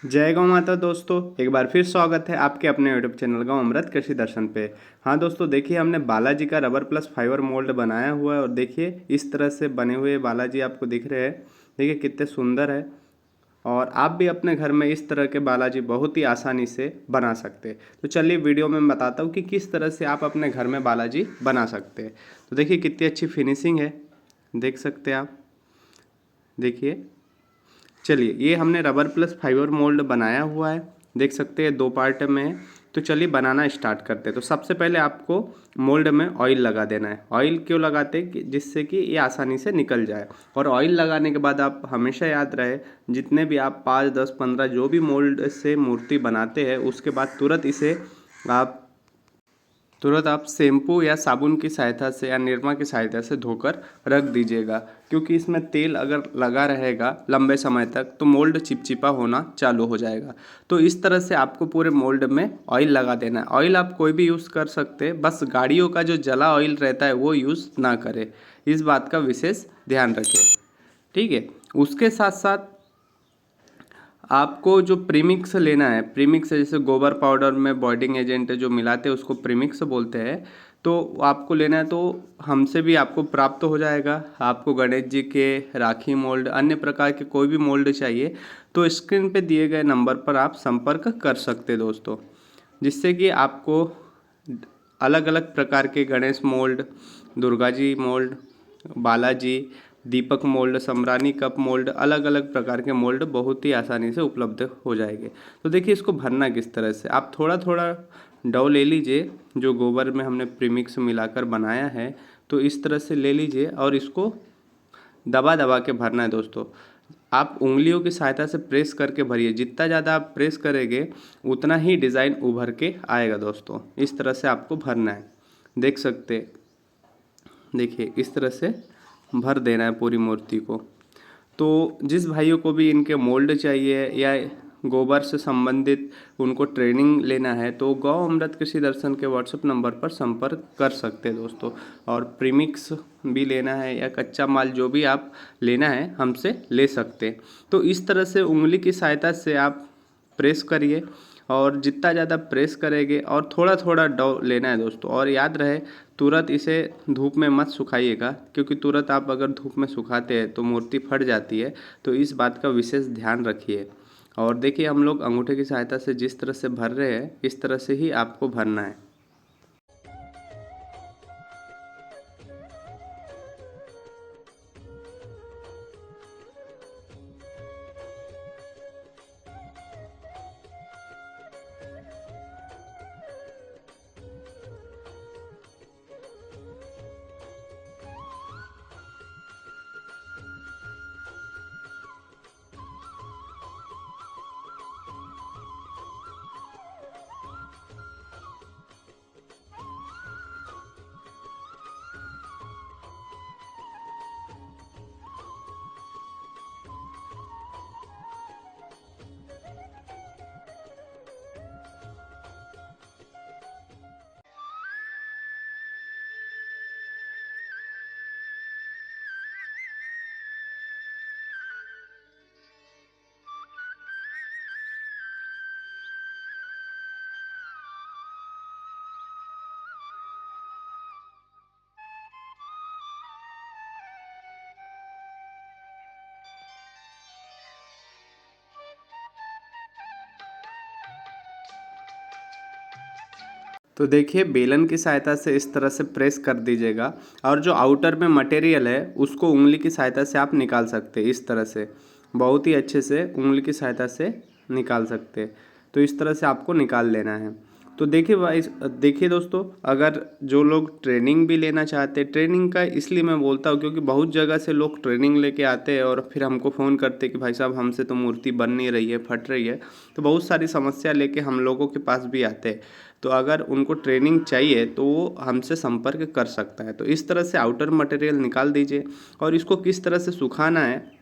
जय गौ माता दोस्तों, एक बार फिर स्वागत है आपके अपने यूट्यूब चैनल गौ अमृत कृषि दर्शन पे। हाँ दोस्तों, देखिए हमने बालाजी का रबर प्लस फाइबर मोल्ड बनाया हुआ है और देखिए इस तरह से बने हुए बालाजी आपको दिख रहे हैं। देखिए कितने सुंदर है और आप भी अपने घर में इस तरह के बालाजी बहुत ही आसानी से बना सकते हैं। तो चलिए वीडियो में मैं बताता हूँ कि किस तरह से आप अपने घर में बालाजी बना सकते हैं। तो देखिए कितनी अच्छी फिनिशिंग है, देख सकते हैं आप। देखिए, चलिए ये हमने रबर प्लस फाइबर मोल्ड बनाया हुआ है, देख सकते हैं 2 पार्ट में है। तो चलिए बनाना स्टार्ट करते हैं। तो सबसे पहले आपको मोल्ड में ऑयल लगा देना है। ऑयल क्यों लगाते हैं कि जिससे कि ये आसानी से निकल जाए। और ऑयल लगाने के बाद आप हमेशा याद रहे, जितने भी आप 5, 10, 15 जो भी मोल्ड से मूर्ति बनाते हैं उसके बाद तुरंत आप शैम्पू या साबुन की सहायता से या निरमा की सहायता से धोकर रख दीजिएगा, क्योंकि इसमें तेल अगर लगा रहेगा लंबे समय तक तो मोल्ड चिपचिपा होना चालू हो जाएगा। तो इस तरह से आपको पूरे मोल्ड में ऑयल लगा देना है। ऑयल आप कोई भी यूज़ कर सकते हैं, बस गाड़ियों का जो जला ऑयल रहता है वो यूज़ ना करें, इस बात का विशेष ध्यान रखें। ठीक है, उसके साथ साथ आपको जो प्रीमिक्स लेना है, प्रीमिक्स जैसे गोबर पाउडर में बॉइंडिंग एजेंट जो मिलाते हैं उसको प्रीमिक्स बोलते हैं। तो आपको लेना है, तो हमसे भी आपको प्राप्त हो जाएगा। आपको गणेश जी के राखी मोल्ड, अन्य प्रकार के कोई भी मोल्ड चाहिए तो स्क्रीन पे दिए गए नंबर पर आप संपर्क कर सकते हैं दोस्तों, जिससे कि आपको अलग अलग प्रकार के गणेश मोल्ड, दुर्गा जी मोल्ड, बालाजी, दीपक मोल्ड, सम्रानी कप मोल्ड, अलग अलग प्रकार के मोल्ड बहुत ही आसानी से उपलब्ध हो जाएंगे। तो देखिए इसको भरना किस तरह से, आप थोड़ा थोड़ा डो ले लीजिए जो गोबर में हमने प्रीमिक्स मिलाकर बनाया है। तो इस तरह से ले लीजिए और इसको दबा दबा के भरना है दोस्तों। आप उंगलियों की सहायता से प्रेस करके भरिए, जितना ज़्यादा आप प्रेस करेंगे उतना ही डिज़ाइन उभर के आएगा दोस्तों। इस तरह से आपको भरना है, देख सकते, देखिए इस तरह से भर देना है पूरी मूर्ति को। तो जिस भाइयों को भी इनके मोल्ड चाहिए या गोबर से संबंधित उनको ट्रेनिंग लेना है तो गौ अमृत कृषि दर्शन के व्हाट्सएप नंबर पर संपर्क कर सकते हैं दोस्तों। और प्रीमिक्स भी लेना है या कच्चा माल जो भी आप लेना है हमसे ले सकते हैं। तो इस तरह से उंगली की सहायता से आप प्रेस करिए और जितना ज़्यादा प्रेस करेंगे और थोड़ा थोड़ा डो लेना है दोस्तों। और याद रहे तुरंत इसे धूप में मत सुखाइएगा, क्योंकि तुरंत आप अगर धूप में सुखाते हैं तो मूर्ति फट जाती है। तो इस बात का विशेष ध्यान रखिए। और देखिए हम लोग अंगूठे की सहायता से जिस तरह से भर रहे हैं इस तरह से ही आपको भरना है। तो देखिए बेलन की सहायता से इस तरह से प्रेस कर दीजिएगा और जो आउटर में मटेरियल है उसको उंगली की सहायता से आप निकाल सकते हैं। इस तरह से बहुत ही अच्छे से उंगली की सहायता से निकाल सकते हैं। तो इस तरह से आपको निकाल लेना है। तो देखिए भाई, देखिए दोस्तों, अगर जो लोग ट्रेनिंग भी लेना चाहते हैं, ट्रेनिंग का इसलिए मैं बोलता हूँ क्योंकि बहुत जगह से लोग ट्रेनिंग लेके आते हैं और फिर हमको फ़ोन करते हैं कि भाई साहब हमसे तो मूर्ति बन नहीं रही है, फट रही है। तो बहुत सारी समस्या लेके हम लोगों के पास भी आते हैं। तो अगर उनको ट्रेनिंग चाहिए तो वो हमसे संपर्क कर सकता है। तो इस तरह से आउटर मटेरियल निकाल दीजिए और इसको किस तरह से सुखाना है,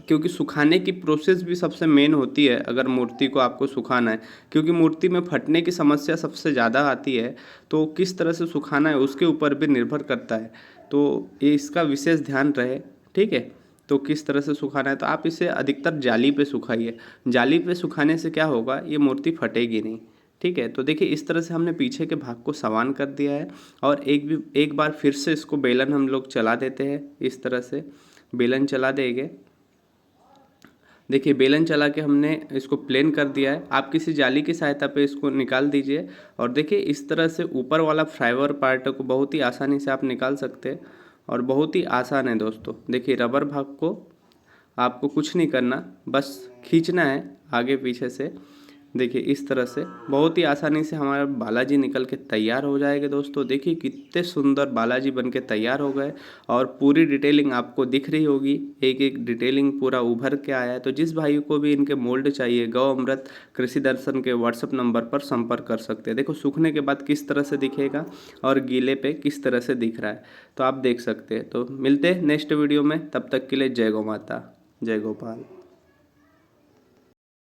क्योंकि सुखाने की प्रोसेस भी सबसे मेन होती है अगर मूर्ति को आपको सुखाना है, क्योंकि मूर्ति में फटने की समस्या सबसे ज़्यादा आती है। तो किस तरह से सुखाना है उसके ऊपर भी निर्भर करता है। तो ये इसका विशेष ध्यान रहे, ठीक है। तो किस तरह से सुखाना है, तो आप इसे अधिकतर जाली पे सुखाइए। जाली पे सुखाने से क्या होगा, ये मूर्ति फटेगी नहीं। ठीक है, तो देखिए इस तरह से हमने पीछे के भाग को समान कर दिया है। और एक बार फिर से इसको बेलन हम लोग चला देते हैं। इस तरह से बेलन चला देंगे। देखिए बेलन चला के हमने इसको प्लेन कर दिया है। आप किसी जाली की सहायता पे इसको निकाल दीजिए। और देखिए इस तरह से ऊपर वाला फाइबर पार्ट को बहुत ही आसानी से आप निकाल सकते हैं और बहुत ही आसान है दोस्तों। देखिए रबर भाग को आपको कुछ नहीं करना, बस खींचना है आगे पीछे से। देखिए इस तरह से बहुत ही आसानी से हमारा बालाजी निकल के तैयार हो जाएगा दोस्तों। देखिए कितने सुंदर बालाजी बन के तैयार हो गए और पूरी डिटेलिंग आपको दिख रही होगी, एक एक डिटेलिंग पूरा उभर के आया है। तो जिस भाई को भी इनके मोल्ड चाहिए, गौ अमृत कृषि दर्शन के व्हाट्सएप नंबर पर संपर्क कर सकते हैं। देखो सूखने के बाद किस तरह से दिखेगा और गीले पे किस तरह से दिख रहा है, तो आप देख सकते हैं। तो मिलते हैं नेक्स्ट वीडियो में, तब तक के लिए जय गौ माता, जय गोपाल।